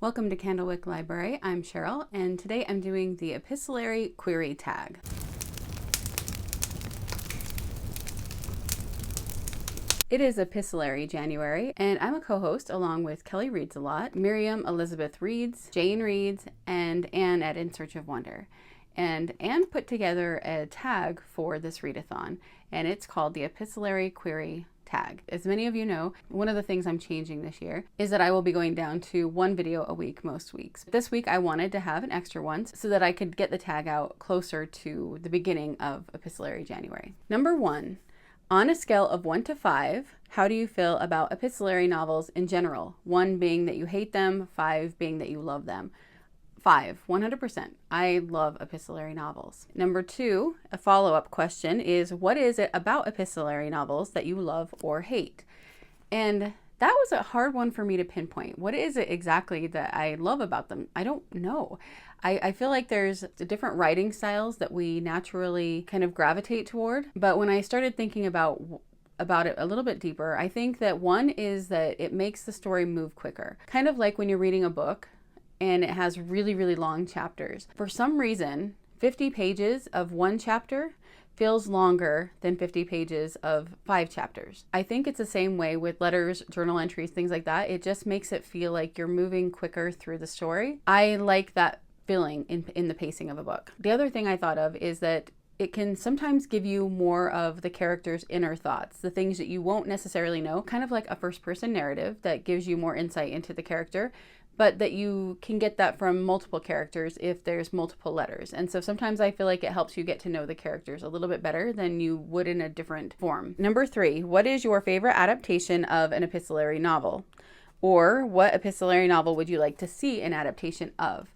Welcome to Candlewick Library. I'm Cheryl, and today I'm doing the Epistolary Query Tag. It is Epistolary January, and I'm a co-host along with Kelly Reads a Lot, Miriam Elizabeth Reads, Jane Reads, and Anne at In Search of Wonder. And Anne put together a tag for this readathon, and it's called the Epistolary Query Tag. As many of you know, one of the things I'm changing this year is that I will be going down to one video a week most weeks. This week I wanted to have an extra one so that I could get the tag out closer to the beginning of Epistolary January. Number 1, on a scale of 1 to 5, how do you feel about epistolary novels in general? 1 being that you hate them, 5 being that you love them. 5, 100%. I love epistolary novels. Number 2, a follow-up question is, what is it about epistolary novels that you love or hate? And that was a hard one for me to pinpoint. What is it exactly that I love about them? I don't know. I feel like there's different writing styles that we naturally kind of gravitate toward. But when I started thinking about it a little bit deeper, I think that one is that it makes the story move quicker. Kind of like when you're reading a book and it has really, really long chapters. For some reason, 50 pages of one chapter feels longer than 50 pages of 5 chapters. I think it's the same way with letters, journal entries, things like that. It just makes it feel like you're moving quicker through the story. I like that feeling in the pacing of a book. The other thing I thought of is that it can sometimes give you more of the character's inner thoughts, the things that you won't necessarily know, kind of like a first-person narrative that gives you more insight into the character, but that you can get that from multiple characters if there's multiple letters. And so sometimes I feel like it helps you get to know the characters a little bit better than you would in a different form. Number 3, what is your favorite adaptation of an epistolary novel? Or what epistolary novel would you like to see an adaptation of?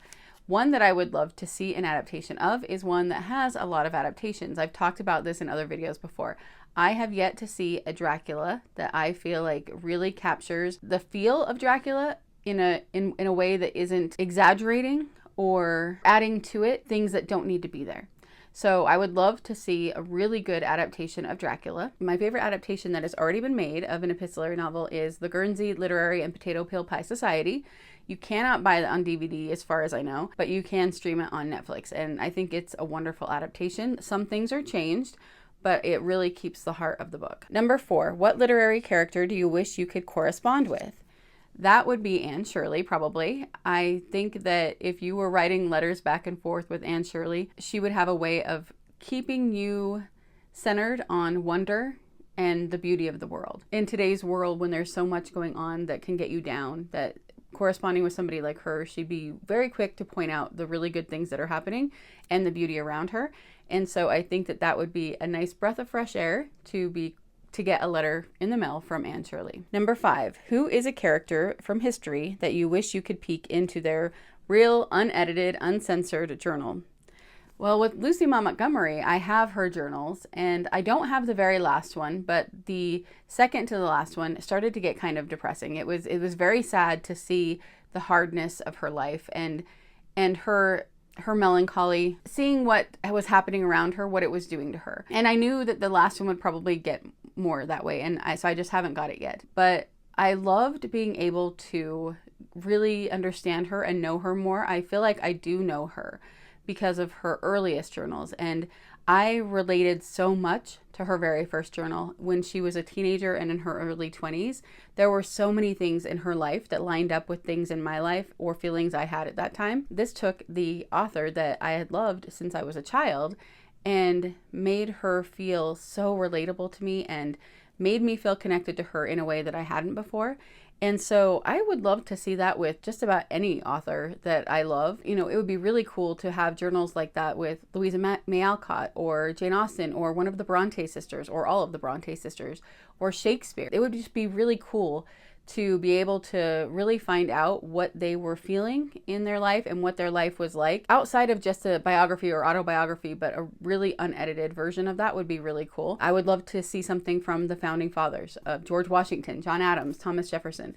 One that I would love to see an adaptation of is one that has a lot of adaptations. I've talked about this in other videos before. I have yet to see a Dracula that I feel like really captures the feel of Dracula in a way that isn't exaggerating or adding to it things that don't need to be there. So I would love to see a really good adaptation of Dracula. My favorite adaptation that has already been made of an epistolary novel is the Guernsey Literary and Potato Peel Pie Society. You cannot buy it on DVD as far as I know, but you can stream it on Netflix. And I think it's a wonderful adaptation. Some things are changed, but it really keeps the heart of the book. Number 4, what literary character do you wish you could correspond with? That would be Anne Shirley, probably. I think that if you were writing letters back and forth with Anne Shirley, she would have a way of keeping you centered on wonder and the beauty of the world. In today's world, when there's so much going on that can get you down, that corresponding with somebody like her, she'd be very quick to point out the really good things that are happening and the beauty around her. And so I think that that would be a nice breath of fresh air to get a letter in the mail from Anne Shirley. Number 5, who is a character from history that you wish you could peek into their real, unedited, uncensored journal? Well, with Lucy Maud Montgomery, I have her journals, and I don't have the very last one, but the second to the last one started to get kind of depressing. It was very sad to see the hardness of her life and her melancholy, seeing what was happening around her, what it was doing to her. And I knew that the last one would probably get more that way, and so I just haven't got it yet. But I loved being able to really understand her and know her more. I feel like I do know her because of her earliest journals, and I related so much to her very first journal when she was a teenager and in her early 20s. There were so many things in her life that lined up with things in my life or feelings I had at that time. This took the author that I had loved since I was a child and made her feel so relatable to me and made me feel connected to her in a way that I hadn't before. And so I would love to see that with just about any author that I love. You know, it would be really cool to have journals like that with Louisa May Alcott or Jane Austen or one of the Bronte sisters or all of the Bronte sisters or Shakespeare. It would just be really cool to be able to really find out what they were feeling in their life and what their life was like outside of just a biography or autobiography, but a really unedited version of that would be really cool. I would love to see something from the founding fathers of George Washington, John Adams, Thomas Jefferson,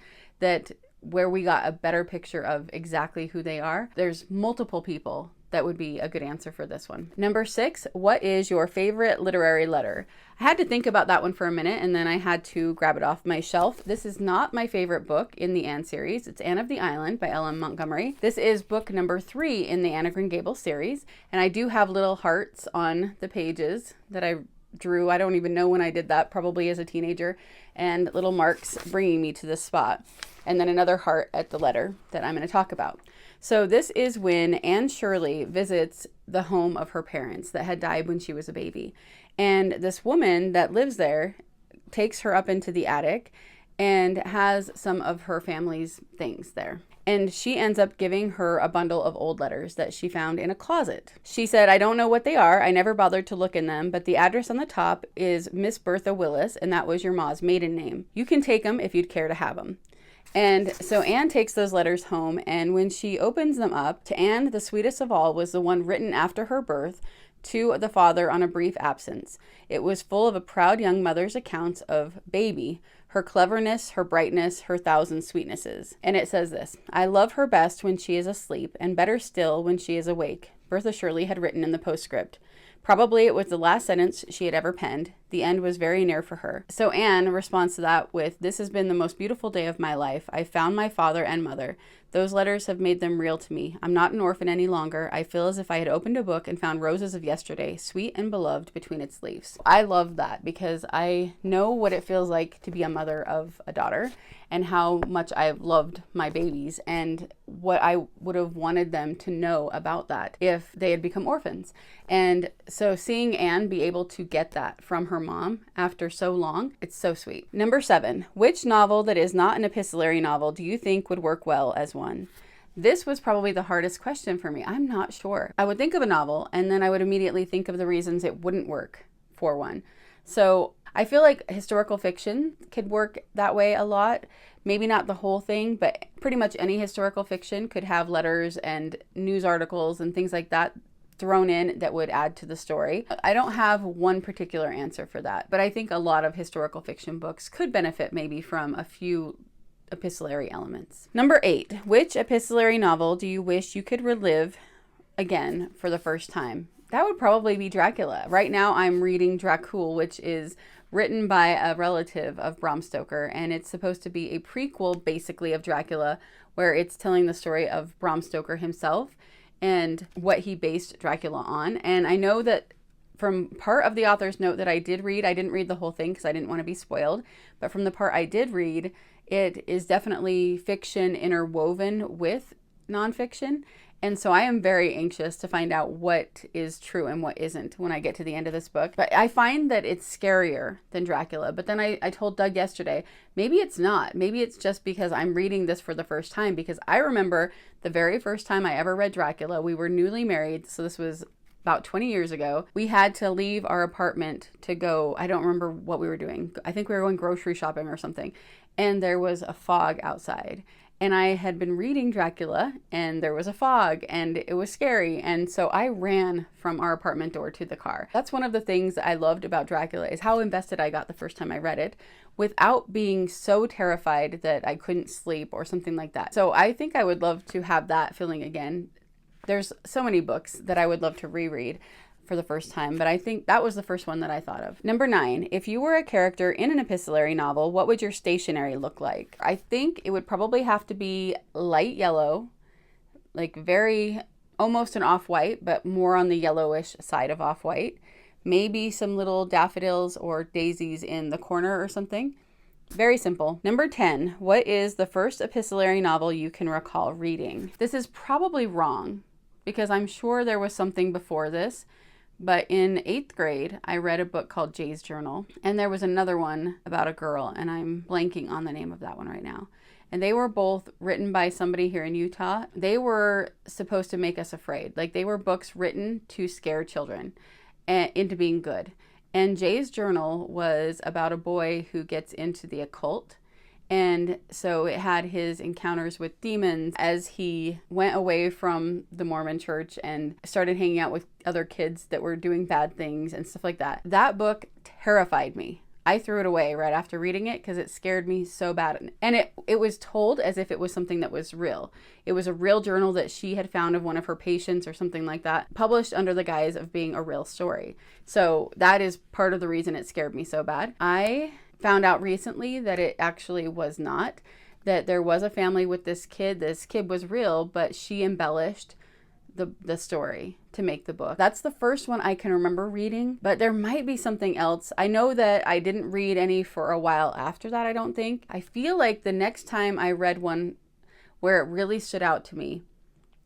where we got a better picture of exactly who they are. There's multiple people that would be a good answer for this one. Number 6, what is your favorite literary letter? I had to think about that one for a minute, and then I had to grab it off my shelf. This is not my favorite book in the Anne series. It's Anne of the Island by Ellen Montgomery. This is book number 3 in the Anne of Green Gables series, and I do have little hearts on the pages that I drew. I don't even know when I did that, probably as a teenager, and little marks bringing me to this spot. And then another heart at the letter that I'm going to talk about. So this is when Anne Shirley visits the home of her parents that had died when she was a baby. And this woman that lives there takes her up into the attic and has some of her family's things there. And she ends up giving her a bundle of old letters that she found in a closet. She said, "I don't know what they are. I never bothered to look in them, but the address on the top is Miss Bertha Willis, and that was your ma's maiden name. You can take them if you'd care to have them." And so Anne takes those letters home, and when she opens them up, to Anne, the sweetest of all was the one written after her birth to the father on a brief absence. It was full of a proud young mother's accounts of baby, her cleverness, her brightness, her thousand sweetnesses. And it says this: "I love her best when she is asleep, and better still when she is awake," Bertha Shirley had written in the postscript. Probably it was the last sentence she had ever penned. The end was very near for her. So Anne responds to that with, "This has been the most beautiful day of my life. I found my father and mother. Those letters have made them real to me. I'm not an orphan any longer. I feel as if I had opened a book and found roses of yesterday, sweet and beloved, between its leaves." I love that because I know what it feels like to be a mother of a daughter and how much I've loved my babies and what I would have wanted them to know about that if they had become orphans. And so seeing Anne be able to get that from her mom after so long, it's so sweet. Number 7, which novel that is not an epistolary novel do you think would work well as one? This was probably the hardest question for me. I'm not sure. I would think of a novel and then I would immediately think of the reasons it wouldn't work for one. So I feel like historical fiction could work that way a lot. Maybe not the whole thing, but pretty much any historical fiction could have letters and news articles and things like that thrown in that would add to the story. I don't have one particular answer for that, but I think a lot of historical fiction books could benefit maybe from a few epistolary elements. Number 8, which epistolary novel do you wish you could relive again for the first time? That would probably be Dracula. Right now I'm reading Dracul, which is written by a relative of Bram Stoker, and it's supposed to be a prequel basically of Dracula, where it's telling the story of Bram Stoker himself and what he based Dracula on. And I know that from part of the author's note that I did read, I didn't read the whole thing because I didn't want to be spoiled, but from the part I did read, it is definitely fiction interwoven with nonfiction. And so I am very anxious to find out what is true and what isn't when I get to the end of this book. But I find that it's scarier than Dracula. But then I told Doug yesterday, maybe it's not. Maybe it's just because I'm reading this for the first time. Because I remember the very first time I ever read Dracula, we were newly married. So this was about 20 years ago. We had to leave our apartment to go, I don't remember what we were doing. I think we were going grocery shopping or something. And there was a fog outside. And I had been reading Dracula and there was a fog and it was scary. And so I ran from our apartment door to the car. That's one of the things that I loved about Dracula, is how invested I got the first time I read it without being so terrified that I couldn't sleep or something like that. So I think I would love to have that feeling again. There's so many books that I would love to reread for the first time, but I think that was the first one that I thought of. Number 9, if you were a character in an epistolary novel, what would your stationery look like? I think it would probably have to be light yellow, like very, almost an off-white, but more on the yellowish side of off-white. Maybe some little daffodils or daisies in the corner or something. Very simple. Number 10, what is the first epistolary novel you can recall reading? This is probably wrong because I'm sure there was something before this. But in 8th grade, I read a book called Jay's Journal, and there was another one about a girl, and I'm blanking on the name of that one right now. And they were both written by somebody here in Utah. They were supposed to make us afraid. Like, they were books written to scare children into being good. And Jay's Journal was about a boy who gets into the occult. And so it had his encounters with demons as he went away from the Mormon church and started hanging out with other kids that were doing bad things and stuff like that. That book terrified me. I threw it away right after reading it because it scared me so bad. And it was told as if it was something that was real. It was a real journal that she had found of one of her patients or something like that, published under the guise of being a real story. So that is part of the reason it scared me so bad. I found out recently that it actually was not, that there was a family with this kid. This kid was real, but she embellished the story to make the book. That's the first one I can remember reading, but there might be something else. I know that I didn't read any for a while after that, I don't think. I feel like the next time I read one where it really stood out to me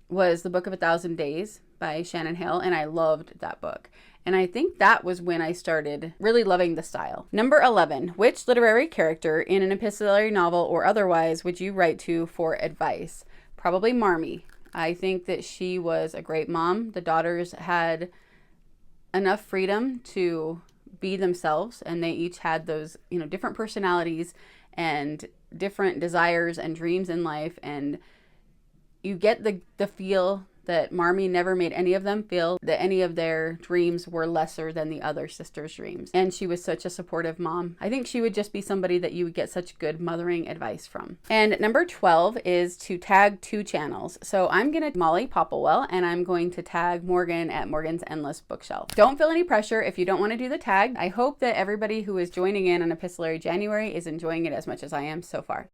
was The Book of 1,000 Days by Shannon Hale, and I loved that book. And I think that was when I started really loving the style. Number 11, which literary character in an epistolary novel or otherwise would you write to for advice? Probably Marmee. I think that she was a great mom. The daughters had enough freedom to be themselves, and they each had those, different personalities and different desires and dreams in life. And you get the feel that Marmee never made any of them feel that any of their dreams were lesser than the other sisters' dreams. And she was such a supportive mom. I think she would just be somebody that you would get such good mothering advice from. And number 12 is to tag 2 channels. So I'm going to Molly Popplewell, and I'm going to tag Morgan at Morgan's Endless Bookshelf. Don't feel any pressure if you don't want to do the tag. I hope that everybody who is joining in on Epistolary January is enjoying it as much as I am so far.